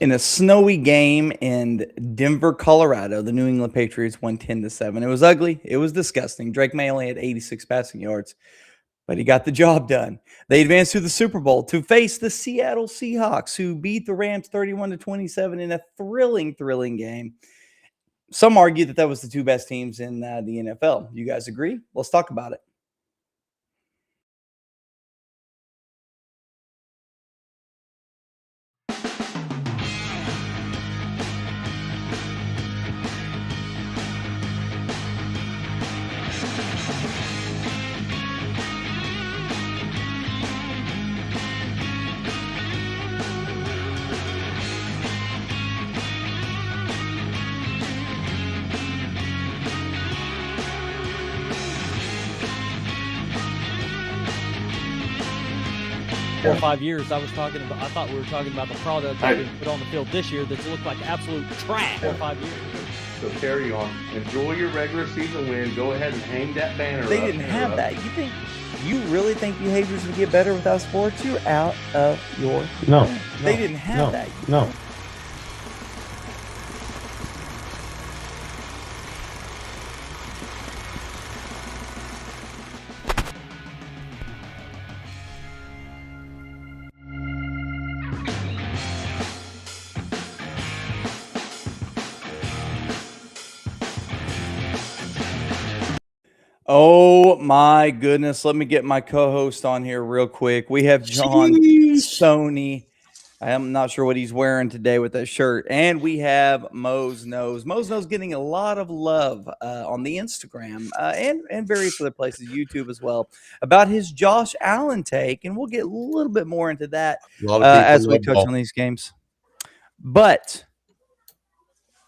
In a snowy game in Denver, Colorado, the New England Patriots won 10-7. It was ugly. It was disgusting. Drake May only had 86 passing yards, but he got the job done. They advanced to the Super Bowl to face the Seattle Seahawks, who beat the Rams 31-27 in a thrilling game. Some argue that was the two best teams in the NFL. You guys agree? Let's talk about it. Four or 5 years, I thought we were talking about the product that we put on the field this year that's looked like absolute trash. 4 or 5 years. So carry on. Enjoy your regular season win. Go ahead and hang that banner They didn't have that. You really think behaviors would get better without sports? You're out of your No. They didn't have that. No. Oh my goodness. Let me get my co-host on here real quick. We have John Stoney. I am not sure what he's wearing today with that shirt. And we have Mo's Nose. Mo's Nose getting a lot of love on the Instagram and various other places, YouTube as well, about his Josh Allen take. And we'll get a little bit more into that as we touch on these games. But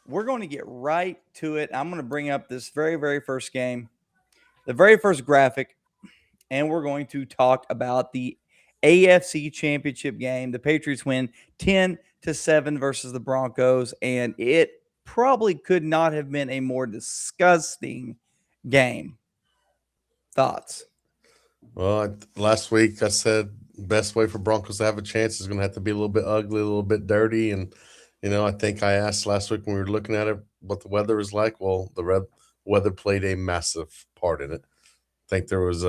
we're going to get right to it. I'm going to bring up this very first game. The very first graphic, and we're going to talk about the AFC Championship game. The Patriots win 10-7 versus the Broncos, and it probably could not have been a more disgusting game. Thoughts? Well, last week I said best way for Broncos to have a chance is going to have to be a little bit ugly, a little bit dirty, and I think I asked last week when we were looking at it what the weather is like. Well, the weather played a massive part in it. I think there was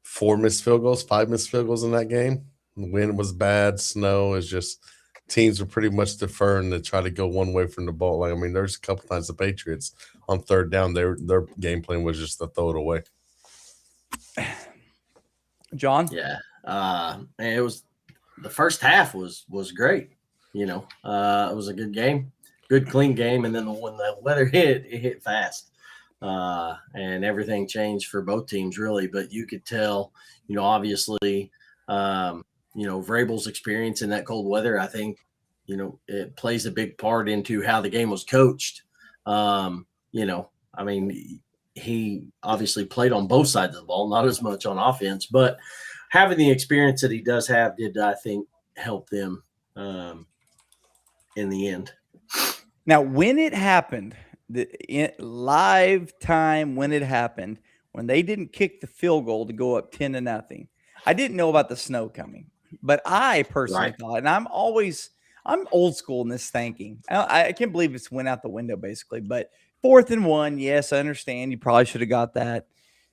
5 missed field goals in that game. The wind was bad. Snow is just teams were pretty much deferring to try to go one way from the ball. There's a couple times the Patriots on third down, their game plan was just to throw it away. John? Yeah. It was the first half was great. It was a good game, good clean game, and then when the weather hit, it hit fast. And everything changed for both teams really, but you could tell, obviously, Vrabel's experience in that cold weather, I think, it plays a big part into how the game was coached. He obviously played on both sides of the ball, not as much on offense, but having the experience that he does have did, I think, help them, in the end. Now, when it happened, live time when it happened, when they didn't kick the field goal to go up 10-0, I didn't know about the snow coming, but I personally thought, and I'm old school in this thinking. I can't believe it's went out the window basically, but 4th and 1, yes, I understand. You probably should have got that,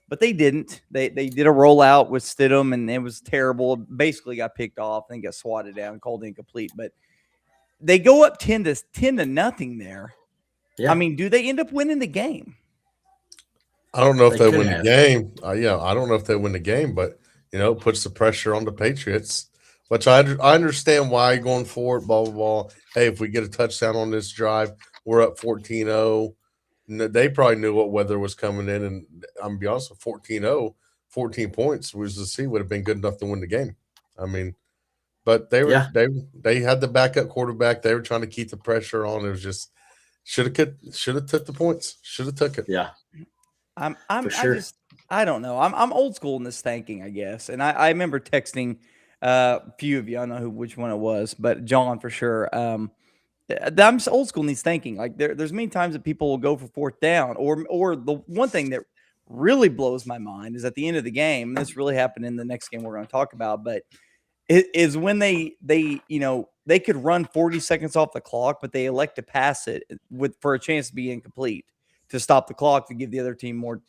but they didn't. They did a rollout with Stidham, and it was terrible. Basically got picked off and got swatted down, called incomplete, but they go up 10-0 there. Yeah. Do they end up winning the game? I don't know if they win the game. I don't know if they win the game, but puts the pressure on the Patriots, which I understand why going forward, blah, blah, blah. Hey, if we get a touchdown on this drive, we're up 14-0. They probably knew what weather was coming in, and I'm going to be honest with 14-0, 14 points was to see would have been good enough to win the game. I mean, but they had the backup quarterback. They were trying to keep the pressure on. It was just should have took the points. Should have took it. Yeah. For sure. I don't know. I'm old school in this thinking, I guess. And I remember texting a few of you. I don't know which one it was, but John for sure. I'm just old school in these thinking. Like there's many times that people will go for fourth down, or the one thing that really blows my mind is at the end of the game. And this really happened in the next game we're going to talk about, but it is when they could run 40 seconds off the clock, but they elect to pass it for a chance to be incomplete to stop the clock to give the other team more.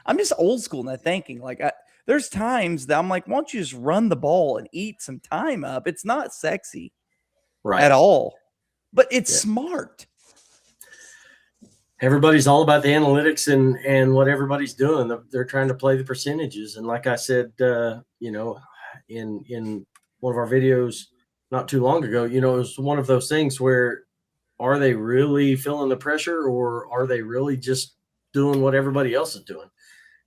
I'm just old school in that thinking. Like there's times that I'm like, why don't you just run the ball and eat some time up? It's not sexy at all, but it's smart. Everybody's all about the analytics and what everybody's doing. They're trying to play the percentages. And like I said, in one of our videos not too long ago, it was one of those things where are they really feeling the pressure or are they really just doing what everybody else is doing?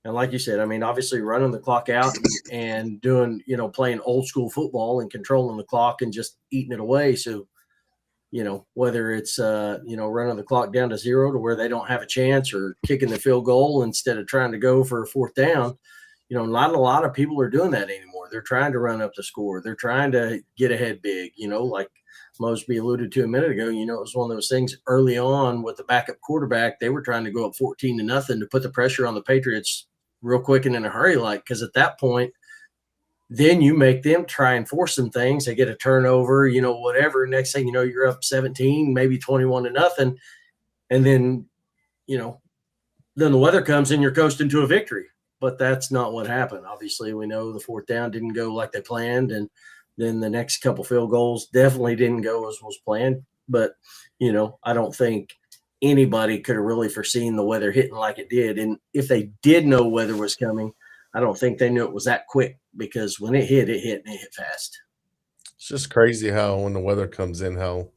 And like you said, I mean, obviously running the clock out and doing, playing old school football and controlling the clock and just eating it away. So, whether it's, running the clock down to 0 to where they don't have a chance or kicking the field goal instead of trying to go for a fourth down, not a lot of people are doing that anymore. They're trying to run up the score. They're trying to get ahead big, like Mosby alluded to a minute ago. It was one of those things early on with the backup quarterback. They were trying to go up 14-0 to put the pressure on the Patriots real quick and in a hurry, because at that point, then you make them try and force some things. They get a turnover, whatever. Next thing you know, you're up 17, maybe 21-0. And then, then the weather comes and you're coasting to a victory. But that's not what happened. Obviously, we know the fourth down didn't go like they planned. And then the next couple field goals definitely didn't go as was planned. But, I don't think anybody could have really foreseen the weather hitting like it did. And if they did know weather was coming, I don't think they knew it was that quick, because when it hit and it hit fast. It's just crazy how when the weather comes in, how it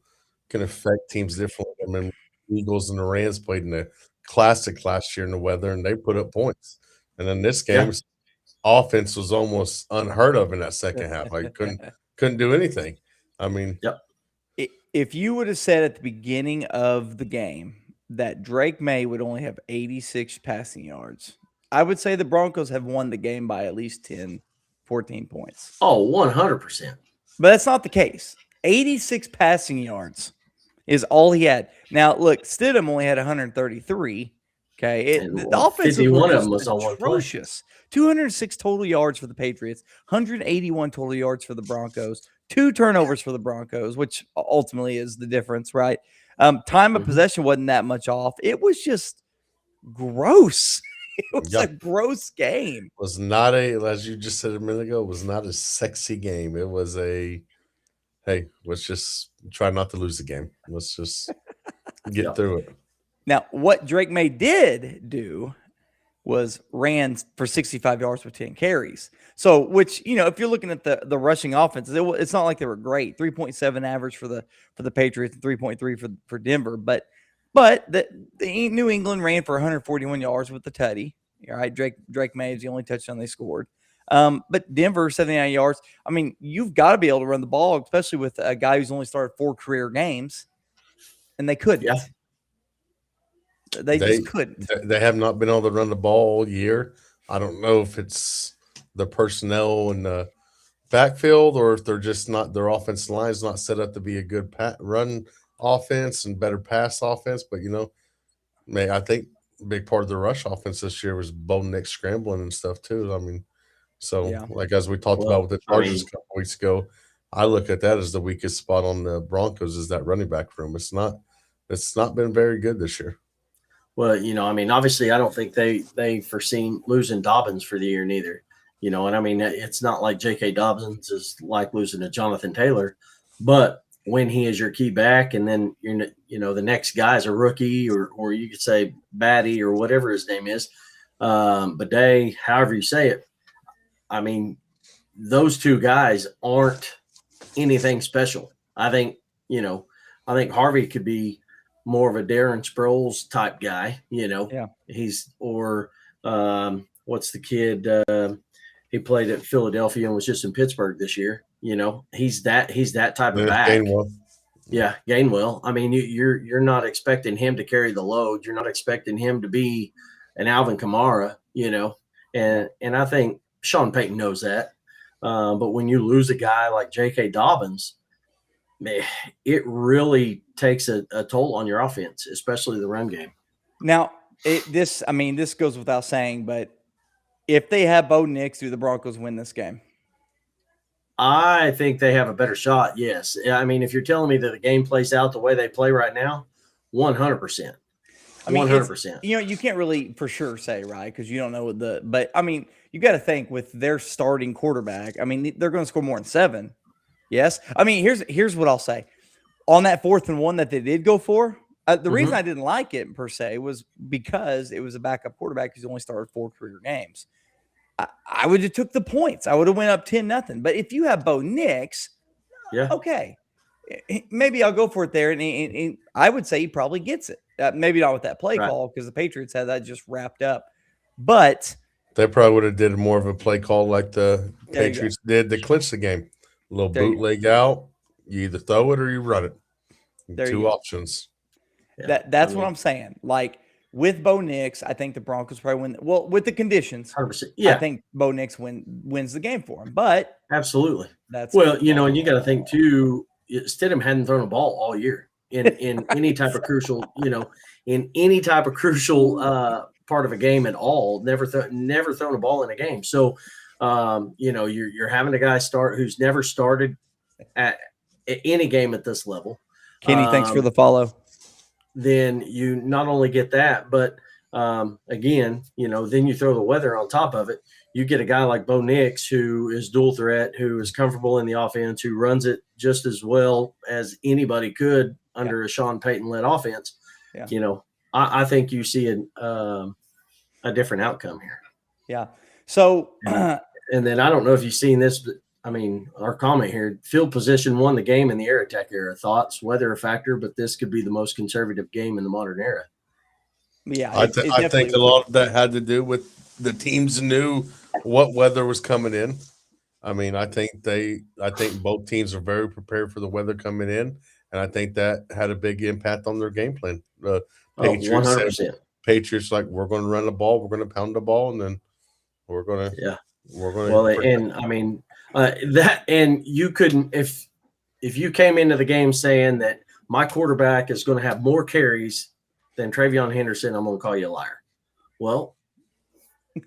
can affect teams differently. I mean, Eagles and the Rams played in the Classic last year in the weather, and they put up points. And then this game, offense was almost unheard of in that second half. Like couldn't do anything. I mean, if you would have said at the beginning of the game that Drake May would only have 86 passing yards, I would say the Broncos have won the game by at least 10, 14 points. Oh, 100%. But that's not the case. 86 passing yards is all he had. Now, look, Stidham only had 133. Okay, the offense was atrocious. 206 total yards for the Patriots, 181 total yards for the Broncos, 2 turnovers for the Broncos, which ultimately is the difference, right? Time of possession wasn't that much off. It was just gross. It was a gross game. It was not as you just said a minute ago, it was not a sexy game. It was hey, let's just try not to lose the game. Let's just get through it. Now, what Drake May did do was ran for 65 yards with 10 carries. So, which, if you're looking at the rushing offenses, it's not like they were great. 3.7 average for the Patriots and 3.3 for Denver. But the New England ran for 141 yards with the tutty. All right, Drake May is the only touchdown they scored. But Denver, 79 yards. I mean, you've got to be able to run the ball, especially with a guy who's only started 4 career games, and they couldn't. Yeah. They just couldn't. They have not been able to run the ball all year. I don't know if it's the personnel in the backfield or if they're just not, their offensive line is not set up to be a good run offense and better pass offense. But, I think a big part of the rush offense this year was Bo Nix scrambling and stuff too. I mean, like as we talked about with the Chargers a couple weeks ago, I look at that as the weakest spot on the Broncos is that running back room. It's not been very good this year. Well, obviously I don't think they foreseen losing Dobbins for the year neither, and I mean, it's not like J.K. Dobbins is like losing to Jonathan Taylor, but when he is your key back and then, the next guy's a rookie or you could say Batty or whatever his name is, Bidet, however you say it. I mean, those two guys aren't anything special. I think Harvey could be more of a Darren Sproles type guy. Yeah. What's the kid? He played at Philadelphia and was just in Pittsburgh this year. He's that type of back. Gainwell. Yeah, Gainwell. I mean, you're not expecting him to carry the load. You're not expecting him to be an Alvin Kamara. And I think Sean Payton knows that. But when you lose a guy like J.K. Dobbins, man, it really takes a toll on your offense, especially the run game. Now, this goes without saying, but if they have Bo Nix, do the Broncos win this game? I think they have a better shot, yes. I mean, if you're telling me that the game plays out the way they play right now, 100%. 100%. You can't really for sure say, right, because you don't know but I mean, you got to think with their starting quarterback. I mean, they're going to score more than 7. Yes. I mean, here's what I'll say. On that 4th and 1 that they did go for, the reason I didn't like it per se was because it was a backup quarterback who's only started 4 career games. I would have took the points. I would have went up 10-0. But if you have Bo Nix, okay, maybe I'll go for it there. And I would say he probably gets it. Maybe not with that play call because the Patriots had that just wrapped up. But they probably would have did more of a play call like the Patriots did to clinch the game. A little bootleg out. You either throw it or you run it. 2 options. Yeah. That's what I'm saying. Like with Bo Nix, I think the Broncos probably win. Well, with the conditions, 100%. Yeah, I think Bo Nix wins the game for him. But absolutely. And you got to think too. Stidham hadn't thrown a ball all year in any type of crucial, part of a game at all. Never thrown a ball in a game. So, you're having a guy start who's never started at any game at this level. Kenny, thanks for the follow. Then you not only get that, but again, then you throw the weather on top of it. You get a guy like Bo Nix who is dual threat, who is comfortable in the offense, who runs it just as well as anybody could under a Sean Payton-led offense. Yeah. I think you see a different outcome here. Yeah. So, and then I don't know if you've seen this, but I mean, our comment here, field position won the game in the air attack era. Thoughts, weather a factor, but this could be the most conservative game in the modern era. Yeah. I think a lot of that had to do with the teams knew what weather was coming in. I mean, I think both teams are very prepared for the weather coming in, and I think that had a big impact on their game plan. Patriots 100%. Patriots like, we're going to run the ball, we're going to pound the ball, and then we're going to Well, and I mean you couldn't if you came into the game saying that my quarterback is going to have more carries than Travion Henderson, I'm going to call you a liar. Well,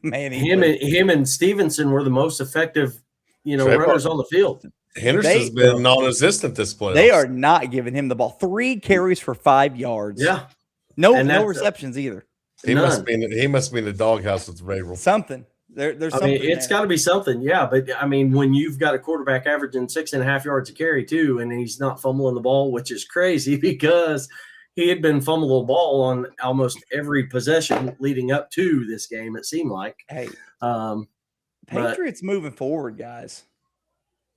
man, him and Stevenson were the most effective, runners on the field. Henderson's been non-existent this play. They are not giving him the ball. 3 carries for 5 yards. Yeah. No receptions either. He must be in the doghouse with Vrabel. Something. There's something. It's got to be something, yeah. But I mean, when you've got a quarterback averaging 6.5 yards a carry too, and he's not fumbling the ball, which is crazy because he had been fumbling the ball on almost every possession leading up to this game. It seemed like. Hey, Patriots moving forward, guys.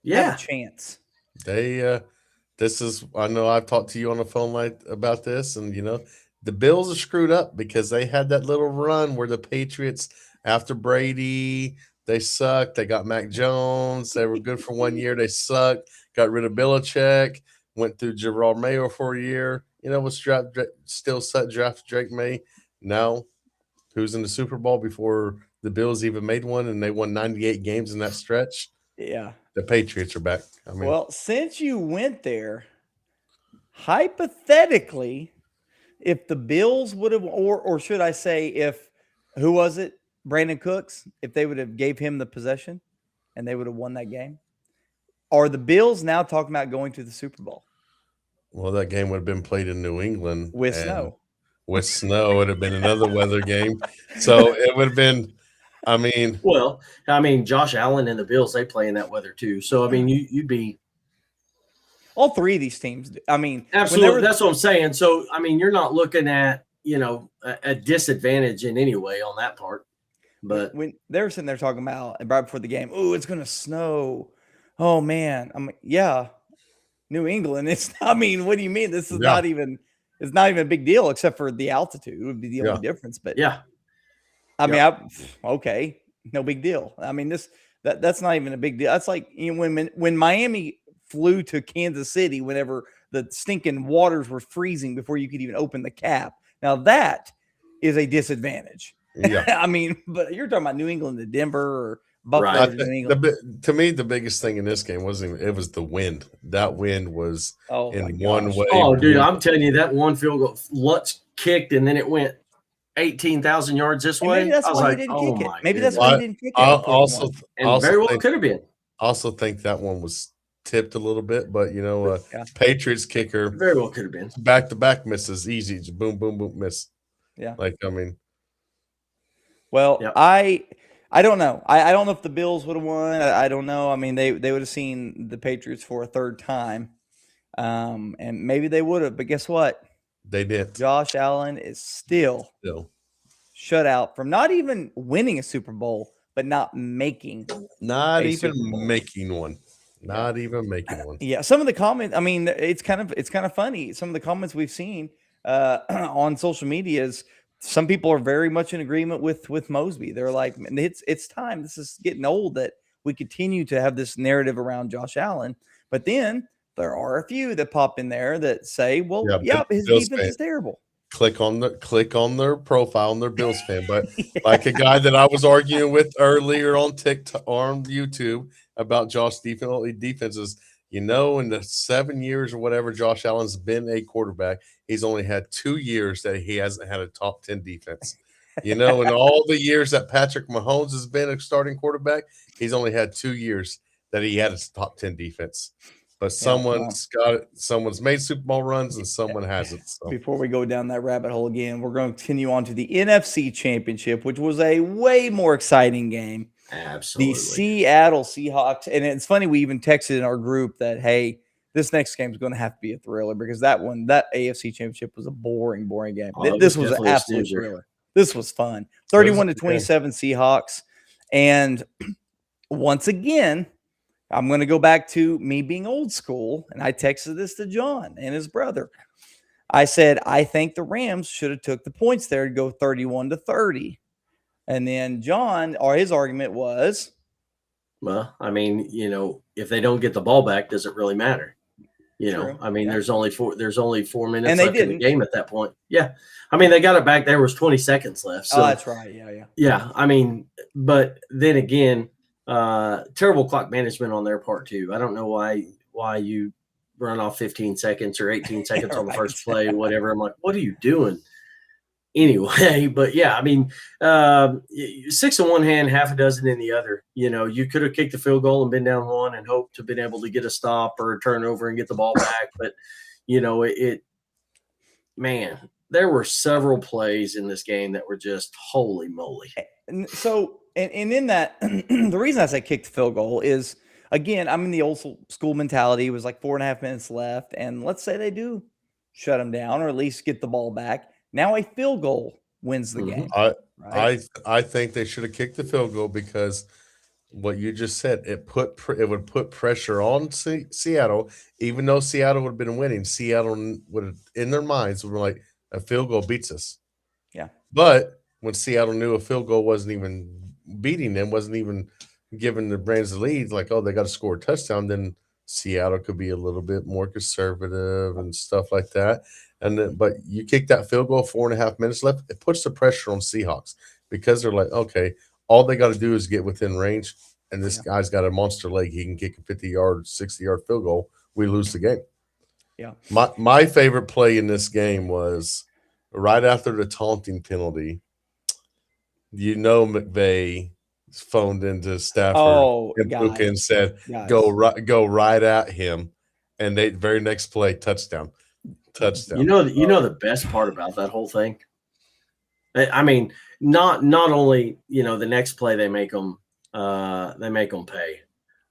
Yeah, have a chance. They I know I've talked to you on the phone about this, and the Bills are screwed up because they had that little run where the Patriots. After Brady, they sucked. They got Mac Jones. They were good for 1 year. They sucked. Got rid of Belichick. Went through Gerard Mayo for a year. Was still draft Drake May. Now, who's in the Super Bowl before the Bills even made one, and they won 98 games in that stretch? Yeah. The Patriots are back. I mean, well, since you went there, hypothetically, if the Bills would have, or should I say, who was it? Brandon Cooks, if they would have gave him the possession and they would have won that game. Are the Bills now talking about going to the Super Bowl? Well, that game would have been played in New England. With snow. With snow. It would have been another weather game. So it would have been, Josh Allen and the Bills, they play in that weather too. So, I mean, you'd be. All 3 of these teams. I mean. Absolutely. That's what I'm saying. So, I mean, you're not looking at, a disadvantage in any way on that part. But when they're sitting there talking about right before the game, oh, it's going to snow. Oh man, I'm like, yeah, New England. It's. I mean, what do you mean? This is Yeah. not even. It's not even a big deal, except for the altitude would be the only difference. But yeah, I mean, okay, no big deal. I mean, that's not even a big deal. That's like, you know, when Miami flew to Kansas City, whenever the stinking waters were freezing before you could even open the cap. Now that is a disadvantage. Yeah. I mean, but you're talking about New England to Denver or Buffalo Right. to New England. To me, the biggest thing in this game it was the wind. That wind was Oh my one gosh. way. Oh, dude, I'm telling you, that one field goal, Lutz kicked, and then it went 18,000 yards this way. Maybe that's I was why like, he didn't oh kick it. my Maybe that's goodness. why he didn't kick it. I on fourth and one. And very well could have been. Also think that one was tipped a little bit, but you know, Yeah. Patriots kicker Very well could have been. back-to-back misses, easy, just boom, boom, boom, miss. Yeah. Like, I mean, Well, Yep. I don't know. I don't know if the Bills would have won. I don't know. I mean, they would have seen the Patriots for a third time. And maybe they would have, but guess what? they didn't. Josh Allen is still shut out from not even winning a Super Bowl, but not making Not a even Super Bowl. making one. Not even making one. Yeah, some of the comments, I mean, it's kind of funny. Some of the comments we've seen on social media is some people are very much in agreement with Mosby. They're like, it's time. This is getting old that we continue to have this narrative around Josh Allen. But then there are a few that pop in there that say, well, his Bills defense fan. is terrible. Click on their profile on their Bills fan. But like a guy that I was arguing with earlier on TikTok or on YouTube about Josh defenses, you know, in the 7 years or whatever Josh Allen's been a quarterback, he's only had 2 years that he hasn't had a top 10 defense. You know, in all the years that Patrick Mahomes has been a starting quarterback, he's only had 2 years that he had a top 10 defense. But someone's made Super Bowl runs and someone hasn't. So. Before we go down that rabbit hole again, we're going to continue on to the NFC Championship, which was a way more exciting game. Absolutely. The Seattle Seahawks. And it's funny, we even texted in our group that, hey, this next game is going to have to be a thriller because that AFC Championship was a boring game. This was an absolute thriller. This was fun. 31-27 Seahawks. And once again, I'm going to go back to me being old school, and I texted this to John and his brother. I said, I think the Rams should have took the points there to go 31-30. And then John, or his argument was, well, I mean, you know, if they don't get the ball back, does it really matter? You know, I mean, there's only 4 minutes left in the game at that point. Yeah. I mean, they got it back. There was 20 seconds left. So, that's right. Yeah. Yeah. I mean, but then again, terrible clock management on their part too. I don't know why you run off 15 seconds or 18 seconds on the first play, whatever. I'm like, what are you doing? Anyway, but yeah, I mean, 6 in one hand, half a dozen in the other. You know, you could have kicked the field goal and been down 1 and hoped to been able to get a stop or a turnover and get the ball back. But, you know, man, there were several plays in this game that were just holy moly. So, and in that, the reason I say kick the field goal is, again, I'm in the old school mentality. It was like 4.5 minutes left. And let's say they do shut them down or at least get the ball back. Now a field goal wins the game. I think they should have kicked the field goal because what you just said, it would put pressure on Seattle. Even though Seattle would have been winning, Seattle would have, in their minds, would be like, a field goal beats us. Yeah. But when Seattle knew a field goal wasn't even beating them, wasn't even giving the Rams the lead, like, oh, they got to score a touchdown, then Seattle could be a little bit more conservative and stuff like that. And then, but you kick that field goal, 4.5 minutes left, it puts the pressure on Seahawks because they're like, okay, all they got to do is get within range, and this guy's got a monster leg. He can kick a 50-yard, 60-yard field goal. We lose the game. Yeah. My favorite play in this game was right after the taunting penalty. You know, McVay phoned into Stafford and said, "Go right at him," and they very next play touchdown. You know the best part about that whole thing. I mean, not only the next play they make them pay,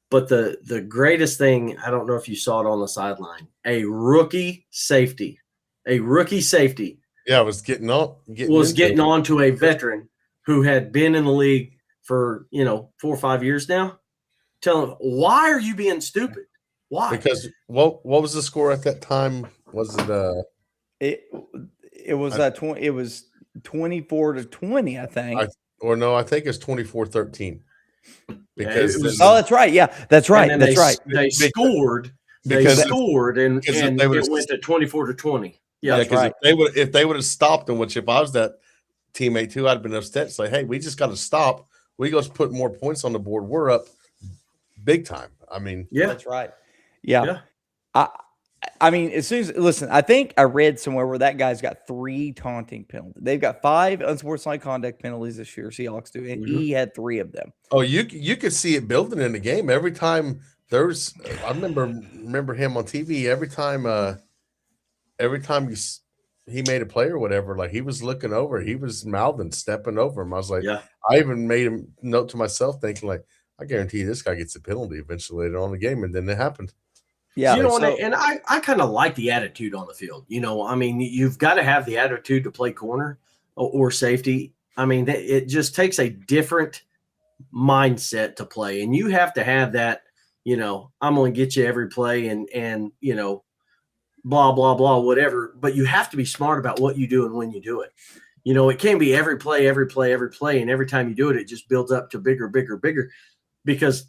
but the greatest thing, I don't know if you saw it on the sideline, a rookie safety. Yeah, was getting on to a veteran who had been in the league for 4 or 5 years now, tell him, why are you being stupid? Why? Because what was the score at that time? Was it it was 20, it was 24-20, I think. I think it's 24-13. Because that's right. Yeah, that's right. And that's right. They scored. They scored, and it went to 24-20. Yeah, that's right. If they would have stopped, and which if I was that teammate too, I'd have been upset. Say, hey, we just got to stop. We got to put more points on the board. We're up big time. I mean, yeah, that's right. Yeah. I mean, as soon as listen, I think I read somewhere where that guy's got 3 taunting penalties. They've got 5 unsportsmanlike conduct penalties this year. Seahawks do, and he had 3 of them. Oh, you could see it building in the game every time. I remember him on TV every time he made a play or whatever. Like he was looking over, he was mouthing, stepping over him. I was like, I even made a note to myself, thinking like, I guarantee you this guy gets a penalty eventually later on in the game, and then it happened. Yeah, and I kind of like the attitude on the field. I mean, you've got to have the attitude to play corner or safety. I mean, it just takes a different mindset to play, and you have to have that. I'm going to get you every play, and blah blah blah, whatever. But you have to be smart about what you do and when you do it. It can't be every play, and every time you do it, it just builds up to bigger, because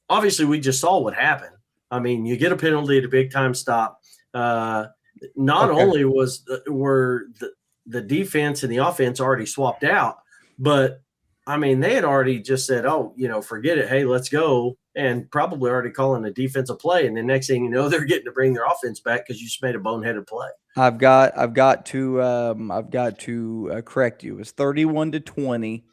obviously we just saw what happened. I mean, you get a penalty at a big time stop. Not only were the defense and the offense already swapped out, but I mean, they had already just said, oh, forget it. Hey, let's go. And probably already calling a defensive play. And the next thing you know, they're getting to bring their offense back because you just made a boneheaded play. I've got to correct you. It was 31-20,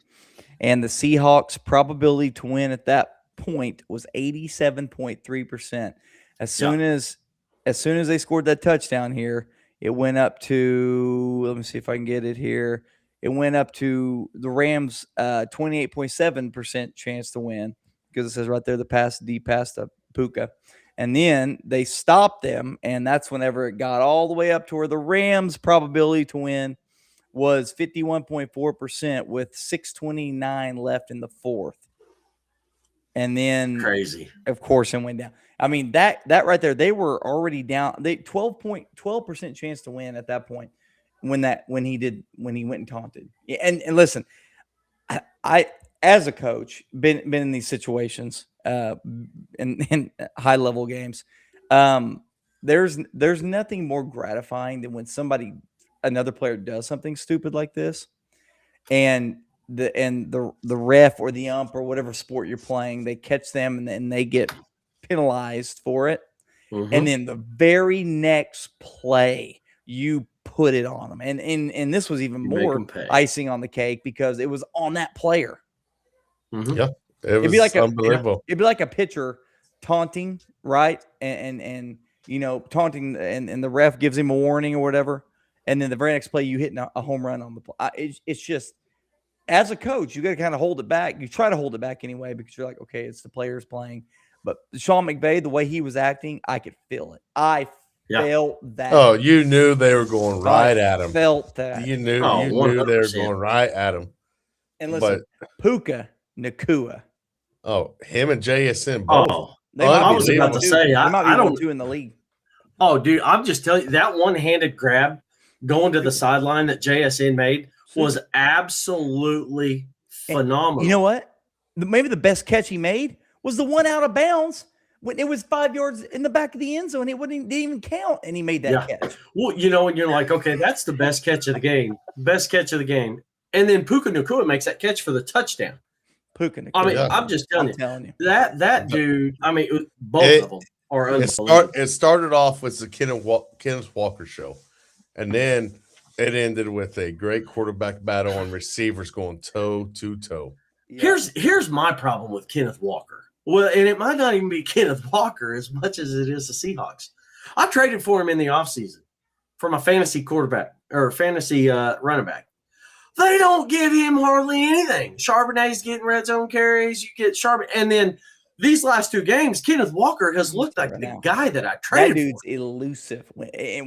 and the Seahawks' probability to win at that point was 87.3%. As soon as they scored that touchdown here, it went up to, let me see if I can get it here. It went up to the Rams 28.7% chance to win, because it says right there the pass deep pass to Puka. And then they stopped them, and that's whenever it got all the way up to where the Rams' probability to win was 51.4% with 6:29 left in the fourth. And then crazy, of course, it went down. I mean, that right there, they were already down. They 12% chance to win at that point when he went and taunted. And listen, I as a coach been in these situations in high level games. There's nothing more gratifying than when another player does something stupid like this, and the ref or the ump or whatever sport you're playing, they catch them and then they get penalized for it. Mm-hmm. And then the very next play, you put it on them. And this was even more icing on the cake because it was on that player. Mm-hmm. Yeah. It'd be like unbelievable. It'd be like a pitcher taunting, right? And taunting, and the ref gives him a warning or whatever. And then the very next play, you hit a home run on the play. It's just, as a coach, you got to kind of hold it back. You try to hold it back anyway because you're like, okay, it's the players playing. But Sean McVay, the way he was acting, I could feel it. I felt that. Oh, you knew they were going right at him. Felt that. You knew they were going right at him. And listen, Puka Nacua. Oh, him and JSN both. Oh, I was about to say, I don't do in the league. Oh, dude, I'm just telling you, that one-handed grab going to the sideline that JSN made was absolutely phenomenal. You know what? Maybe the best catch he made was the one out of bounds when it was 5 yards in the back of the end zone. It didn't even count, and he made that catch. Well, and you're like, okay, that's the best catch of the game. Best catch of the game. And then Puka Nacua makes that catch for the touchdown. Puka Nacua. I mean, I'm just telling you. That dude, I mean, both of them are unbelievable. It started off with the Kenneth Walker show, and then it ended with a great quarterback battle and receivers going toe to toe. Yeah. Here's my problem with Kenneth Walker. Well, and it might not even be Kenneth Walker as much as it is the Seahawks. I traded for him in the offseason for my fantasy quarterback or fantasy running back. They don't give him hardly anything. Charbonnet's getting red zone carries. You get Charbonnet. And then these last 2 games, Kenneth Walker has looked like the guy that I traded for. That dude's elusive.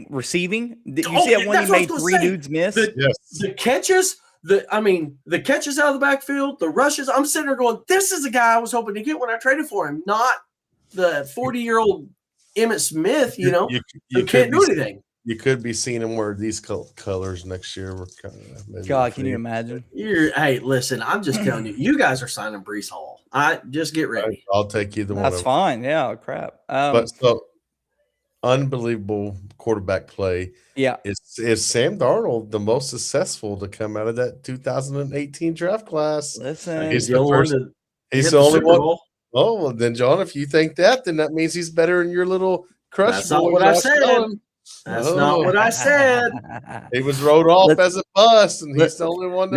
Receiving, did you see that when he made 3 dudes miss? The catches, the catches out of the backfield, the rushes. I'm sitting there going, this is the guy I was hoping to get when I traded for him, not the 40-year-old Emmitt Smith, who can't do anything. You could be seeing him wear these colors next year. God, can you imagine? Hey, listen, I'm just telling you, you guys are signing Breece Hall. Just get ready. I'll take you the one. That's fine. Yeah, crap. But so unbelievable quarterback play. Yeah. Is Sam Darnold the most successful to come out of that 2018 draft class? Listen, he's the only one. Oh, well, then, John, if you think that, then that means he's better than your little crush. That's not what I said. That's not what I said. He was wrote off as a bust, and he's the only one.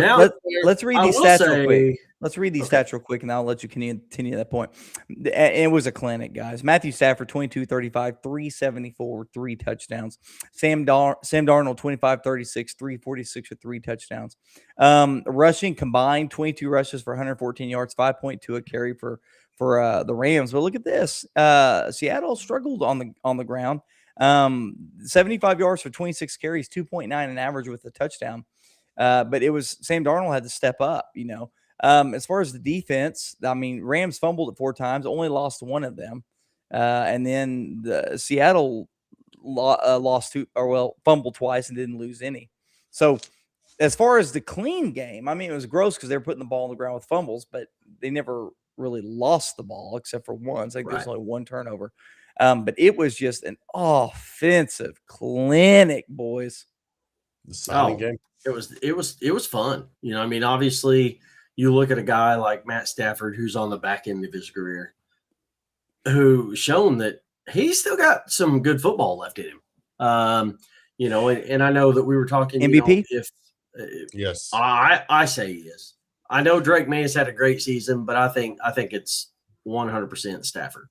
Let's read these stats real quick. Let's read these stats real quick, and I'll let you continue that point. It was a clinic, guys. Matthew Stafford, 22-35, 374, 3 touchdowns. Sam Darnold, 25-36, 346 with 3 touchdowns. Rushing combined, 22 rushes for 114 yards, 5.2 a carry for the Rams. But look at this. Seattle struggled on the ground. 75 yards for 26 carries, 2.9 an average with a touchdown. But it was Sam Darnold had to step up, As far as the defense, Rams fumbled it 4 times, only lost 1 of them. And then the Seattle fumbled twice and didn't lose any. So as far as the clean game, it was gross because they were putting the ball on the ground with fumbles, but they never really lost the ball except for once. I think there's only 1 turnover. But it was just an offensive clinic, boys. The game. It was fun. Obviously you look at a guy like Matt Stafford, who's on the back end of his career, who shown that he's still got some good football left in him. And I know that we were talking MVP. Yes, I say he is. I know Drake May has had a great season, but I think it's 100% Stafford.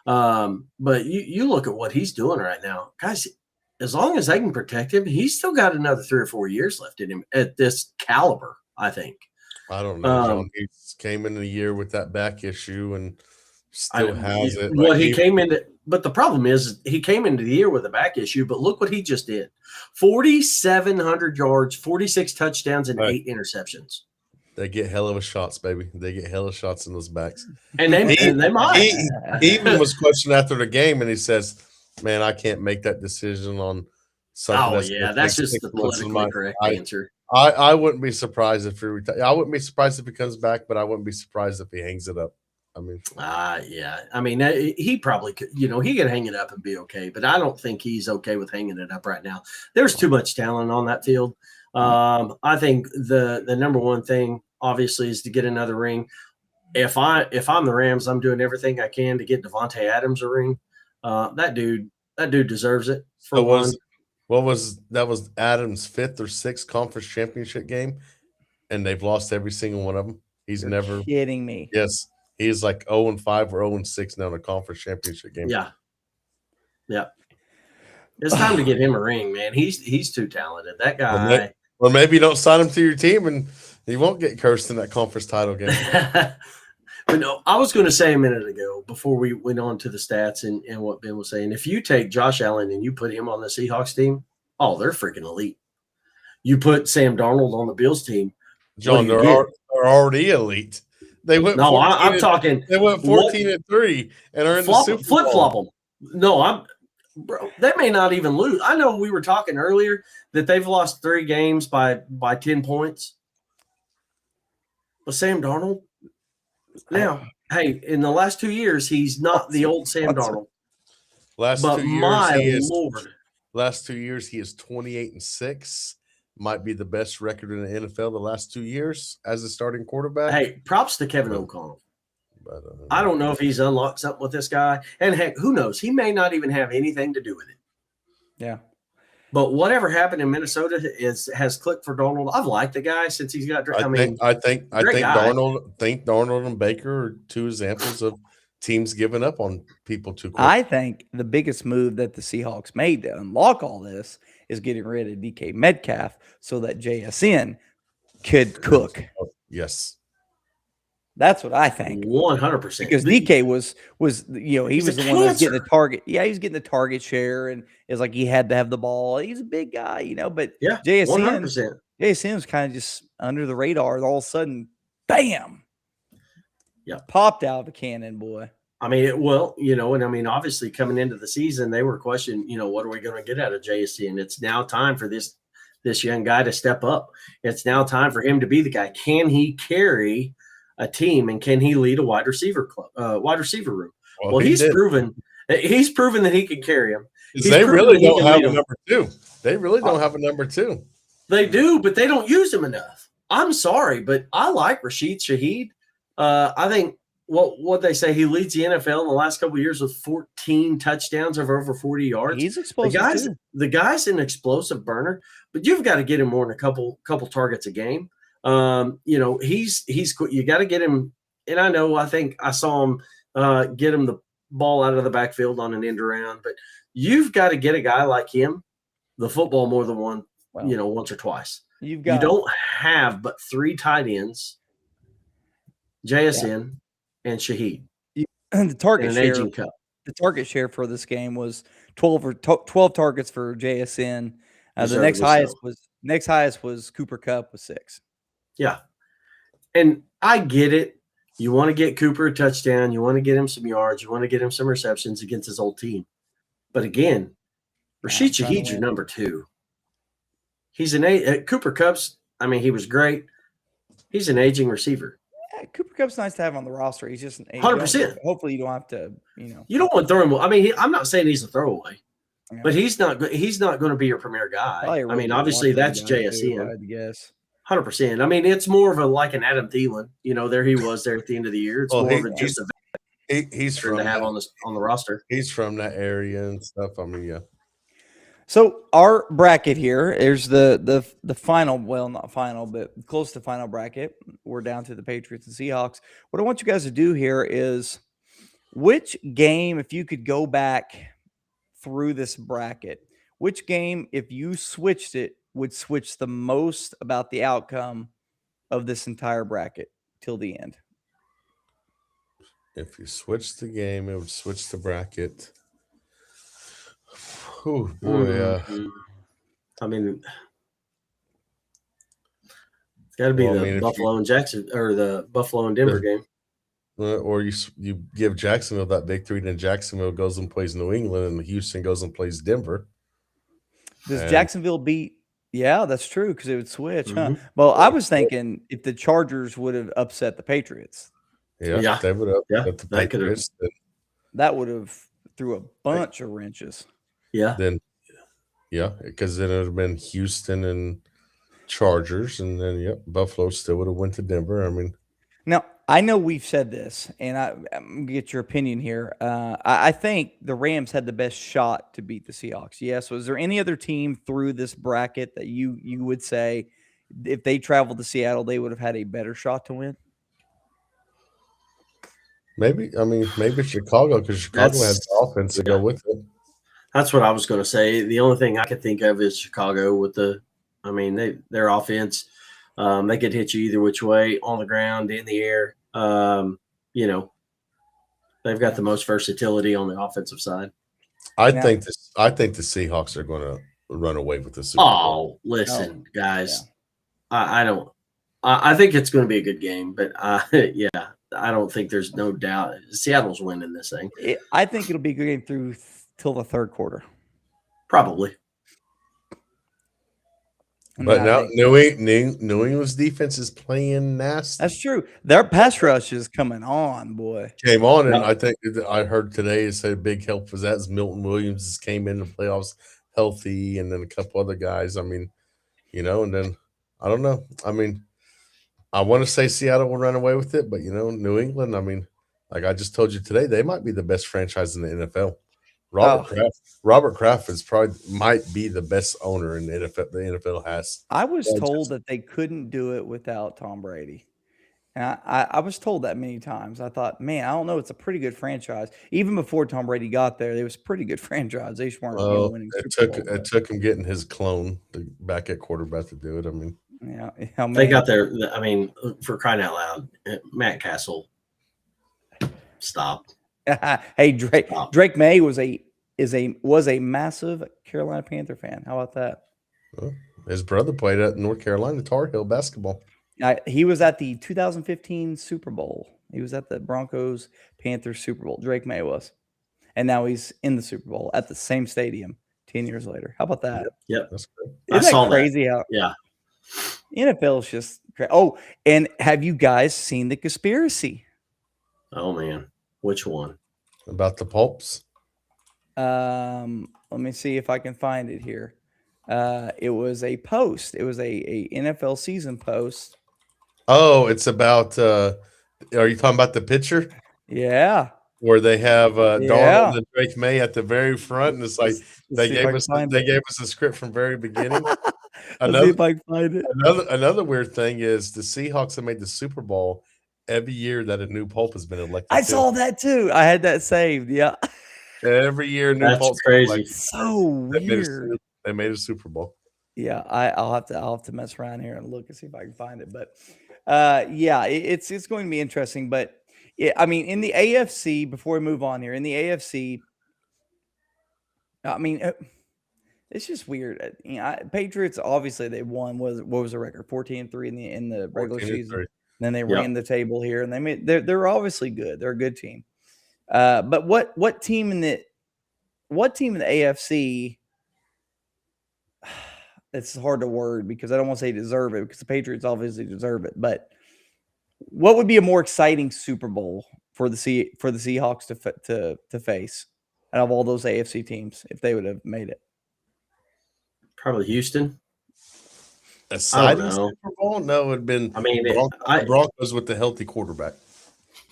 But you look at what he's doing right now, guys. As long as they can protect him, he's still got another 3 or 4 years left in him at this caliber. I think. I don't know. John. He came into the year with that back issue and still has it. Well, but the problem is he came into the year with a back issue. But look what he just did: 4,700 yards, 46 touchdowns, and 8 interceptions. They get hell of a shots, baby. They get hell of shots in those backs. And they might. He even was questioned after the game, and he says, "Man, I can't make that decision on something." That's just the politically correct answer. I wouldn't be surprised if I wouldn't be surprised if he comes back, but I wouldn't be surprised if he hangs it up. He probably could. He could hang it up and be okay, but I don't think he's okay with hanging it up right now. There's too much talent on that field. I think the number one thing, obviously, is to get another ring. If I'm the Rams, I'm doing everything I can to get Devontae Adams a ring. That dude deserves it. That was Adams' 5th or 6th conference championship game, and they've lost every single one of them. You're never kidding me. Yes, he's like 0-5 or 0-6 now in a conference championship game. Yeah. It's time to get him a ring, man. He's too talented. That guy. Or maybe you don't sign him to your team and he won't get cursed in that conference title game. But no, I was going to say a minute ago before we went on to the stats and what Ben was saying, if you take Josh Allen and you put him on the Seahawks team, they're freaking elite. You put Sam Darnold on the Bills team. John, they're already elite. They went. No, I'm talking. They went 14-3 and are in the Super Bowl. Flip flop them. No, bro. They may not even lose. I know we were talking earlier that they've lost 3 games by 10 points. But Sam Darnold. Now, hey, in the last 2 years, he's not the old Sam Darnold. Last 2 years, he is 28-6. Might be the best record in the NFL the last 2 years as a starting quarterback. Hey, props to Kevin O'Connell. But, I don't know if he's unlocked something with this guy. And heck, who knows? He may not even have anything to do with it. Yeah. But whatever happened in Minnesota has clicked for Darnold. I've liked the guy since he's got. I think Darnold and Baker are 2 examples of teams giving up on people too quick. I think the biggest move that the Seahawks made to unlock all this is getting rid of DK Metcalf so that JSN could cook. Yes. That's what I think. 100%. Because DK was he was the one that was getting the target. Yeah, he was getting the target share, and it's like he had to have the ball. He's a big guy, but yeah, JSN 100%. JSN was kind of just under the radar. All of a sudden, bam! Yeah, popped out of a cannon, boy. I mean, and I mean, obviously coming into the season, they were questioning, what are we going to get out of JSN? It's now time for this young guy to step up. It's now time for him to be the guy. Can he carry a team, and can he lead a wide receiver room? Well, he's proven that he can carry them. They really don't have a number two. They really don't have a number two. They do, but they don't use him enough. I'm sorry, but I like Rashid Shaheed. I think what they say, he leads the NFL in the last couple of years with 14 touchdowns of over 40 yards. He's explosive. The guy's an explosive burner, but you've got to get him more than a couple targets a game. He's you got to get him. And I think I saw him get him the ball out of the backfield on an end around, but you've got to get a guy like him the football more than once or twice. You don't have but 3 tight ends, JSN and Shaheed. The target share for this game was 12 targets for JSN. The next highest was Cooper Kupp with 6. Yeah, and I get it. You want to get Cooper a touchdown. You want to get him some yards. You want to get him some receptions against his old team. But again, Rashid Shaheed's your number 2. He's Cooper Kupp's. I mean, he was great. He's an aging receiver. Yeah, Cooper Kupp's nice to have on the roster. He's just 100%. Hopefully, you don't have to. You don't want to throw him. I mean, I'm not saying he's a throwaway, but he's not going to be your premier guy. I mean, obviously that's JSN. I guess 100%. I mean, it's more of like an Adam Thielen. There he was there at the end of the year. It's more of he's from to have on the roster. He's from that area and stuff. I mean, yeah. So our bracket here is the final, well, not final, but close to final bracket. We're down to the Patriots and Seahawks. What I want you guys to do here is, which game, if you could go back through this bracket, which game, if you switched it, would switch the most about the outcome of this entire bracket till the end? If you switch the game, it would switch the bracket. Oh boy! I mean, it's got to be the Buffalo and Jackson, or the Buffalo and Denver game. Or you give Jacksonville that victory, then Jacksonville goes and plays New England, and Houston goes and plays Denver. Does Jacksonville beat? Yeah, that's true, because it would switch. Huh? Well, I was thinking if the Chargers would have upset the Patriots. Yeah, they would have upset the Patriots. That would have threw a bunch of wrenches. Yeah. Because then it would have been Houston and Chargers, and then Buffalo still would have went to Denver. I mean, now I know we've said this, and I'm gonna get your opinion here. I think the Rams had the best shot to beat the Seahawks. Yes. Was there any other team through this bracket that you would say, if they traveled to Seattle, they would have had a better shot to win? Maybe Chicago, because Chicago had the offense to go with it. That's what I was going to say. The only thing I could think of is Chicago with their offense. They could hit you either which way, on the ground, in the air. They've got the most versatility on the offensive side. I think the Seahawks are going to run away with the Super Bowl. Oh, listen, guys. Yeah. I think it's going to be a good game, but I don't think there's no doubt Seattle's winning this thing. I think it'll be a good game through till the third quarter. Probably. But now New England's defense is playing nasty. That's true. Their pass rush is coming on, boy. Came on, and I think I heard today it said a big help was that Milton Williams came in the playoffs healthy, and then a couple other guys. I mean, and then I don't know. I mean, I want to say Seattle will run away with it, but New England, I mean, like I just told you today, they might be the best franchise in the NFL. Robert Kraft might be the best owner in the NFL. The NFL has. I was told that they couldn't do it without Tom Brady, and I was told that many times. I thought, man, I don't know. It's a pretty good franchise. Even before Tom Brady got there, it was a pretty good franchise. They just weren't winning. It took him getting his clone back at quarterback to do it. I mean, they got there. I mean, for crying out loud, Matt Castle. Stop. Hey, Drake May was a massive Carolina Panther fan. How about that? His brother played at North Carolina Tar Heel basketball. He was at the 2015 Super Bowl. He was at the Broncos Panthers Super Bowl. Drake May was, and now he's in the Super Bowl at the same stadium 10 years later. How about that? Yep. That's good. Isn't that crazy? How Yeah. NFL is just crazy. Oh, and have you guys seen the conspiracy? Oh man, which one? About the Pulps? Let me see if I can find it here. It was a post. It was a NFL season post. Oh, it's about. Are you talking about the picture? Yeah. Where they have Yeah. Darnold and Drake May at the very front, and it's like they see if I gave can us find they it. gave us a script from very beginning. Let's see if I can find it. Another weird thing is the Seahawks have made the Super Bowl every year that a new Pulp has been elected. I saw that too. I had that saved. Yeah. Every year, new That's Pulp's crazy. elected. So weird. They made a Super Bowl. Yeah, I'll have to mess around here and look and see if I can find it. But yeah, it's going to be interesting. But I mean, in the AFC, before we move on here, in the AFC, I mean, it's just weird. You know, Patriots obviously they won. What was the record? 14-3 in the regular season. 14-3. Then they ran the table here, and they're obviously good. They're a good team. But what team in the AFC? It's hard to word because I don't want to say deserve it because the Patriots obviously deserve it. But what would be a more exciting Super Bowl for the Seahawks to face out of all those AFC teams if they would have made it? Probably Houston. Exciting Super Bowl? No, it would have been. I mean, Broncos with the healthy quarterback.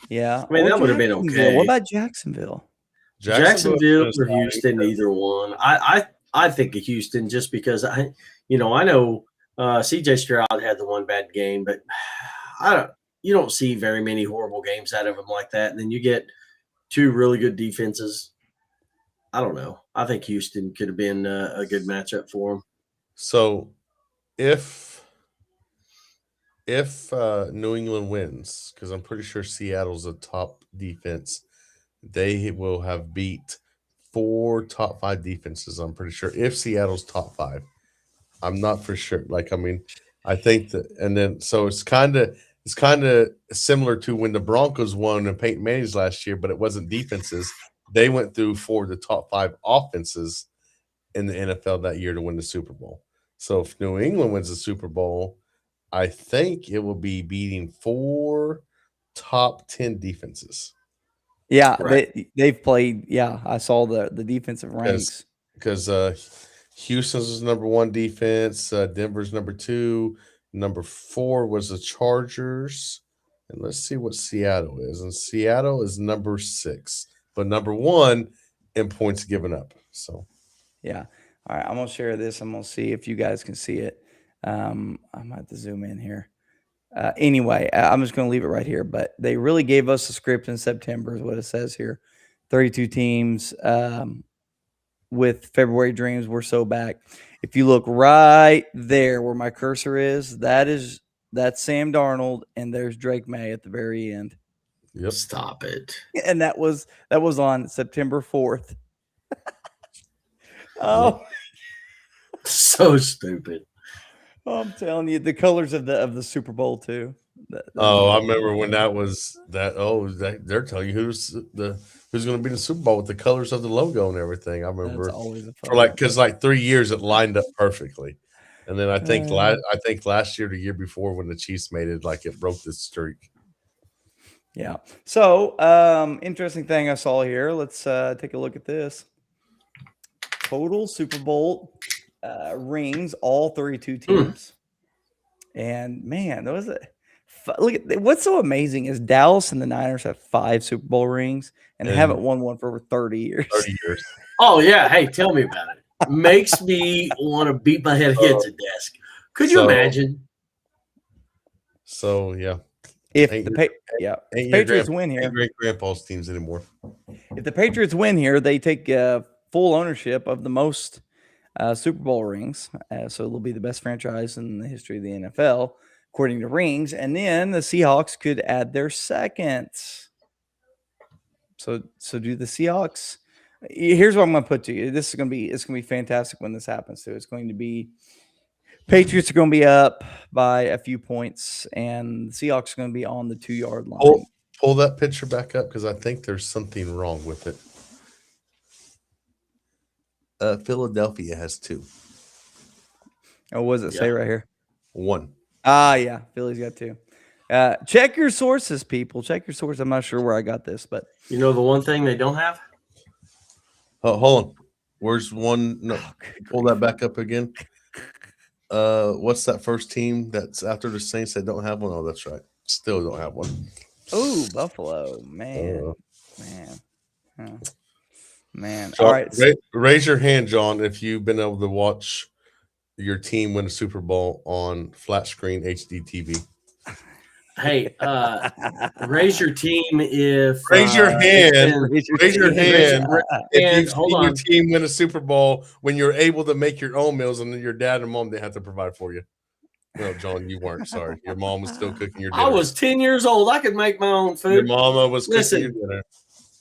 Yeah, I mean that would have been okay. What about Jacksonville? Jacksonville or Houston, either one. I think of Houston just because I know CJ Stroud had the one bad game, but you don't see very many horrible games out of him like that. And then you get two really good defenses. I don't know. I think Houston could have been a good matchup for him. So if New England wins, because I'm pretty sure Seattle's a top defense, they will have beat 4 top 5 defenses. I'm pretty sure if Seattle's top 5, I'm not for sure. I think that, and then so it's kind of similar to when the Broncos won in Peyton Manning's last year, but it wasn't defenses. They went through 4 of the top 5 offenses in the NFL that year to win the Super Bowl. So if New England wins the Super Bowl, I think it will be beating 4 top 10 defenses. Yeah, right. They've played. Yeah, I saw the defensive ranks because Houston's is number 1 defense, Denver's number 2, number 4 was the Chargers, and let's see what Seattle is. And Seattle is number 6, but number 1 in points given up. So, yeah. All right, I'm gonna share this. I'm gonna see if you guys can see it. I might have to zoom in here. Anyway, I'm just going to leave it right here. But they really gave us a script in September, is what it says here. 32 teams with February dreams. We're so back. If you look right there where my cursor is, that's Sam Darnold, and there's Drake May at the very end. Yep. Stop it. And that was on September 4th. Oh, so stupid. I'm telling you, the colors of the Super Bowl too. I remember when that was that. Oh, they're telling you who's going to be in the Super Bowl with the colors of the logo and everything. I remember because 3 years it lined up perfectly, and then I think last year, the year before, when the Chiefs made it, it broke the streak. Yeah. So, interesting thing I saw here. Let's take a look at this. Total Super Bowl rings, all 32 teams. And man, that was look at what's so amazing is Dallas and the Niners have 5 Super Bowl rings and they haven't won one for over 30 years. 30 years. Oh yeah. Hey, tell me about it. Makes me want to beat my head against the desk. Could you imagine? So yeah. If the Patriots win here, great grandpa's teams anymore. If the Patriots win here, they take full ownership of the most Super Bowl rings. So they'll be the best franchise in the history of the NFL, according to rings. And then the Seahawks could add their second. So do the Seahawks? Here's what I'm going to put to you. It's going to be fantastic when this happens too. It's going to be Patriots are going to be up by a few points, and the Seahawks are going to be on the 2-yard line. Pull that picture back up because I think there's something wrong with it. Philadelphia has 2. Oh, what does it say right here? 1. Yeah, Philly's got 2. Check your sources, people. Check your sources. I'm not sure where I got this, but You know the one thing they don't have? Hold on. Where's one? No, pull that back up again. What's that first team that's after the Saints that don't have one? Oh, that's right. Still don't have one. oh, Buffalo, man. So All right, raise your hand, John, if you've been able to watch your team win a Super Bowl on flat screen HD TV. Hey, raise your team if Raise your hand. Raise your hand if you've hold seen on. your team win a Super Bowl when you're able to make your own meals and your dad and mom didn't have to provide for you. No, John, you weren't. Sorry. Your mom was still cooking your dinner. I was 10 years old. I could make my own food. Your mama was cooking your dinner.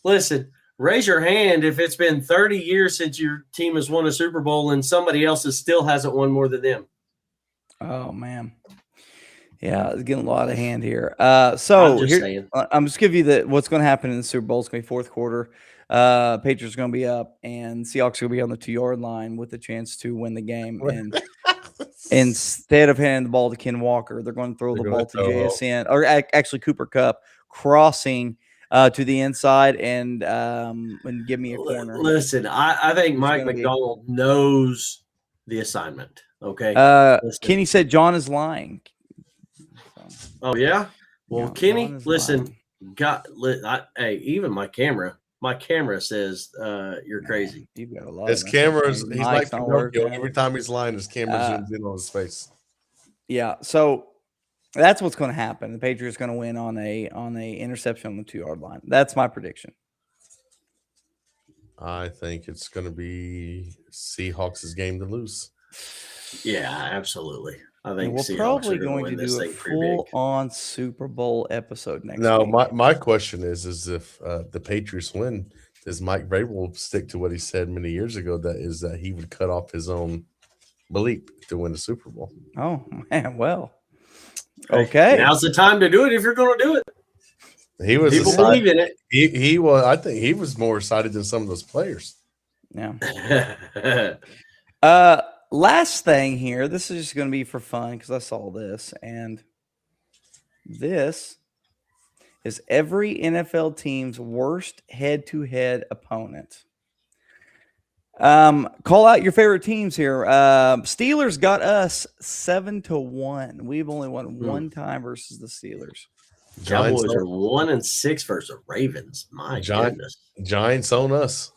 Listen, raise your hand if it's been 30 years since your team has won a Super Bowl and somebody else still hasn't won more than them. Oh, man. Yeah, it's getting a lot of hand here. So I'm just giving you what's going to happen in the Super Bowl. It's going to be fourth quarter. Patriots are going to be up, and Seahawks are going to be on the 2-yard line with a chance to win the game. And instead of handing the ball to Ken Walker, they're going to throw the ball to JSN, or actually Cooper Kupp, crossing to the inside and give me a corner. Listen, I think Mike McDonald knows the assignment. Okay. Kenny said John is lying. Oh yeah. Well, Kenny, listen, hey, even my camera says you're crazy. You've got a lot. His cameras, he's like Pinocchio. Every time he's lying, his camera zooms in on his face. Yeah, so that's what's going to happen. The Patriots going to win on a interception on the 2-yard line. That's my prediction. I think it's going to be Seahawks' game to lose. Yeah, absolutely. I think we're probably going to do a full-on Super Bowl episode next week. No, my question is if the Patriots win, does Mike Vrabel stick to what he said many years ago, that he would cut off his own bleep to win the Super Bowl? Oh, man, well. Okay. Now's the time to do it if you're going to do it. He was People believe in it. He was. I think he was more excited than some of those players. Yeah. Last thing here. This is just going to be for fun because I saw this, and this is every NFL team's worst head-to-head opponent. Call out your favorite teams here. Steelers got us 7-1. We've only won one time versus the Steelers. Cowboys are 1-6 versus the Ravens. My goodness. Giants own us.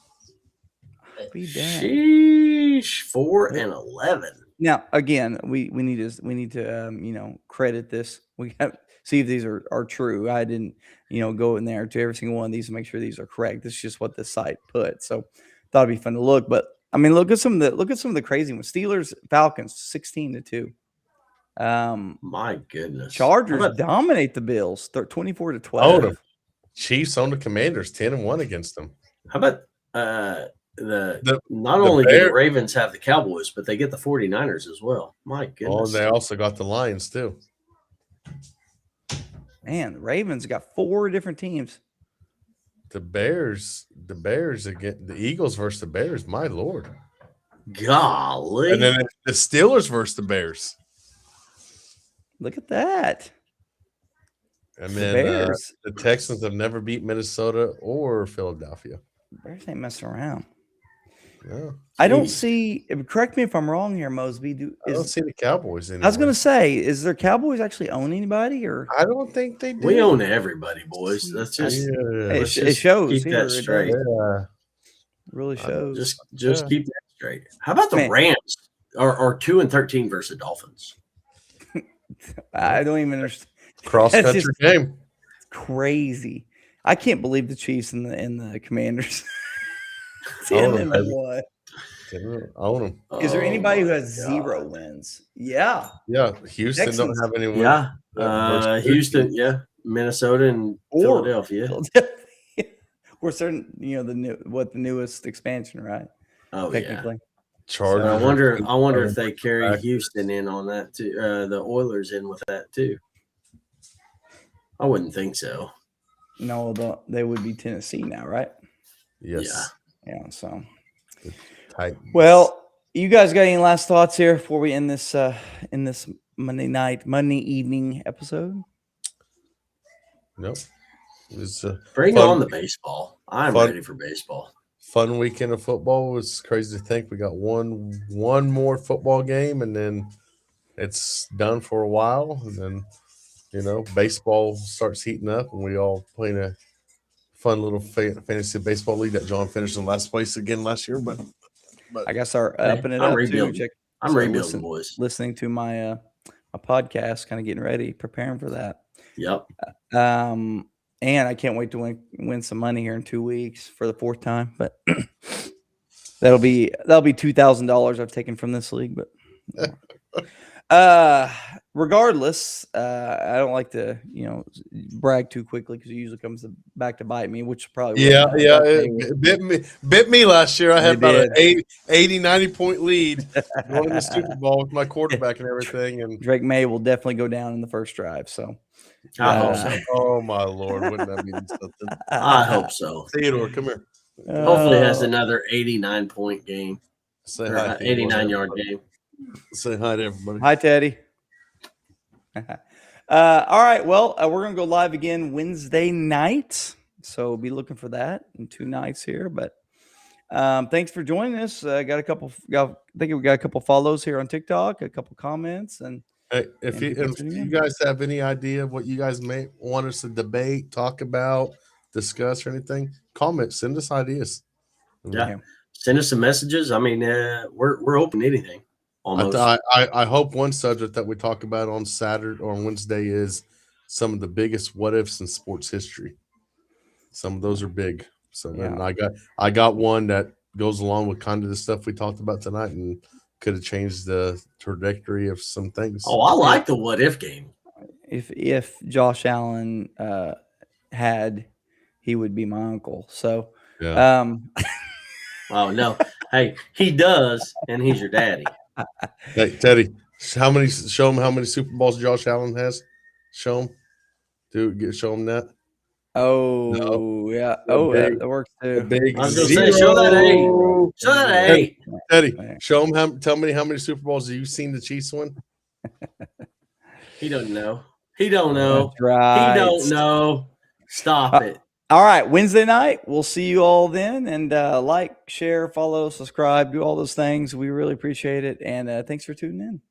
Sheesh, 4-11. Now, again, we need to credit this. We have see if these are true. I didn't go in there to every single one of these to make sure these are correct. This is just what the site put. So thought it'd be fun to look. But I mean, look at some of the crazy ones. Steelers, Falcons, 16-2. My goodness. Chargers dominate the Bills, 24-12. Oh, Chiefs own the Commanders, 10-1 against them. How about not only do the Ravens have the Cowboys, but they get the 49ers as well. My goodness. Oh, they also got the Lions too. Man, the Ravens got 4 different teams. The Bears again. The Eagles versus the Bears. My Lord. Golly. And then the Steelers versus the Bears. Look at that. And then the Texans have never beat Minnesota or Philadelphia. Bears ain't messing around. Yeah. I don't see. Correct me if I'm wrong here, Mosby. I don't see the Cowboys anymore. I was going to say, is there Cowboys actually own anybody, or I don't think they do. We own everybody, boys. That's just it shows. Keep that straight. It really shows. Just keep that straight. How about the Rams? Are 2-13 versus the Dolphins? I don't even understand. Cross country game. It's crazy. I can't believe the Chiefs and the Commanders. 10-1. Own them. Is there anybody who has 0 wins? Yeah. Yeah. Houston Texans don't have any wins. Yeah. Houston. Yeah. Minnesota and Philadelphia. We're certain, the newest expansion, right? Oh, technically. Chargers. I wonder if they carry Houston in on that too. The Oilers in with that too. I wouldn't think so. No, they would be Tennessee now, right? Yes. Yeah. So, Titans. well, you guys got any last thoughts here before we end this Monday evening episode? Nope. It's Bring on the baseball. I'm ready for baseball. Fun weekend of football. It's crazy to think we got one more football game, and then it's done for a while, and then baseball starts heating up, and we all play in a fun little fantasy baseball league that John finished in last place again last year. But I got to start upping it up too. I'm rebuilding, boys. Listening to my my podcast, kind of getting ready, preparing for that. Yep. And I can't wait to win some money here in 2 weeks for the fourth time. But that'll be $2,000 I've taken from this league. But regardless, I don't like to brag too quickly because it usually comes back to bite me, which probably it bit me last year. I had about an 80-90 point lead going to the Super Bowl with my quarterback and everything. And Drake May will definitely go down in the first drive. So. I hope so. Oh my Lord, wouldn't that be something? I hope so. Theodore, come here. Hopefully, has another 89-point game. Say hi, 89-yard game. Say hi to everybody. Hi, Teddy. All right. Well, we're gonna go live again Wednesday night, so be looking for that in 2 nights here. But thanks for joining us. I think we got a couple follows here on TikTok, a couple comments, and. Hey, if you guys have any idea of what you guys may want us to debate, talk about, discuss, or anything, comment, send us ideas. Yeah, send us some messages. I mean, we're open to anything. Almost. I hope one subject that we talk about on Saturday or on Wednesday is some of the biggest what ifs in sports history. Some of those are big. So and I got one that goes along with kind of the stuff we talked about tonight and could have changed the trajectory of some things. Oh, I like the what if game. If Josh Allen he would be my uncle. So oh no. Hey, he does, and he's your daddy. Hey, Teddy, show him how many Super Bowls Josh Allen has. Show him. Show him that. Oh, no. Yeah. That works too. I was going to say, show that 8. Show that 8. Teddy, show him tell me how many Super Bowls have you seen the Chiefs win? He doesn't know. He don't know. That's right. He don't know. Stop it. All right. Wednesday night. We'll see you all then. And like, share, follow, subscribe, do all those things. We really appreciate it. And thanks for tuning in.